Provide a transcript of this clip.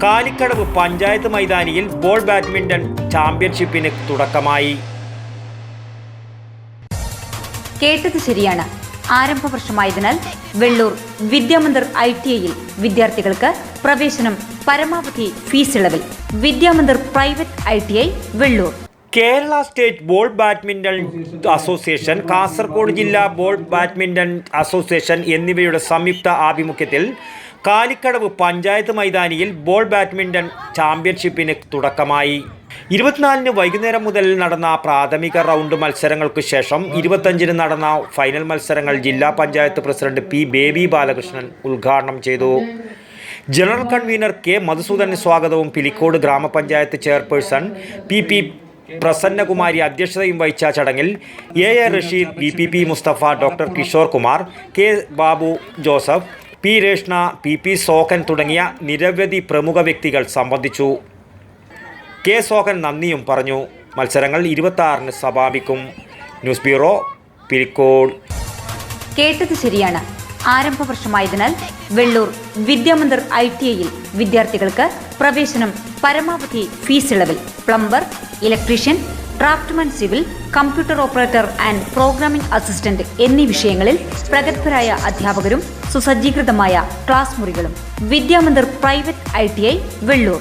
കാലിക്കടവ് പഞ്ചായത്ത് മൈതാനിയിൽ ball badminton ചാമ്പ്യൻഷിപ്പിന് തുടക്കമായി. കേട്ടത് ശരിയാണ്. ആരംഭ വർഷമായതിനാൽ വെള്ളൂർ വിദ്യാമന്ദിർ ITIയിൽ വിദ്യാർത്ഥികൾക്ക് പ്രവേശനം പരമാവധി ഫീസ് ഇളവിൽ. Vidyamandir private ITI Vellur. Kerala state ball badminton association, Kasaragod ജില്ലാ ബോൾ ബാഡ്മിന്റൺ അസോസിയേഷൻ എന്നിവയുടെ സംയുക്ത ആഭിമുഖ്യത്തിൽ കാലിക്കടവ് പഞ്ചായത്ത് മൈതാനിയിൽ ബോൾ ബാഡ്മിന്റൺ ചാമ്പ്യൻഷിപ്പിന് തുടക്കമായി. 24-ന് വൈകുന്നേരം മുതൽ നടന്ന പ്രാഥമിക റൗണ്ട് മത്സരങ്ങൾക്ക് ശേഷം 25-ന് നടന്ന ഫൈനൽ മത്സരങ്ങൾ ജില്ലാ panchayat president P. Baby Balakrishnan ഉദ്ഘാടനം ചെയ്തു. General convener K. മധുസൂദൻ സ്വാഗതവും പിലിക്കോട് ഗ്രാമപഞ്ചായത്ത് ചെയർപേഴ്സൺ PP. പ്രസന്നകുമാരി അധ്യക്ഷതയും വഹിച്ച ചടങ്ങിൽ A. Rashid, VPP Mustafa, doctor Kishore Kumar, K. Babu Joseph, P. Reshna, PP. Sohan തുടങ്ങിയ നിരവധി പ്രമുഖ വ്യക്തികൾ സംബന്ധിച്ചു. K. സോഹൻ നന്ദിയും പറഞ്ഞു. മത്സരങ്ങൾ 26-ന് സമാപിക്കും. News bureau, Pilicode. കേട്ടത് ശരിയാണ്. ആരംഭ വർഷമായതിനാൽ വെള്ളൂർ വിദ്യാമന്ദിർ ITIയിൽ വിദ്യാർത്ഥികൾക്ക് പ്രവേശനം പരമാവധി ഫീസ് ഇളവിൽ. Plumber, electrician, draftman, civil, computer operator and programming assistant എന്നീ വിഷയങ്ങളിൽ പ്രഗത്ഭരായ അധ്യാപകരും സുസജ്ജീകൃതമായ ക്ലാസ് മുറികളും. Vidyamandir private ITI Vellur.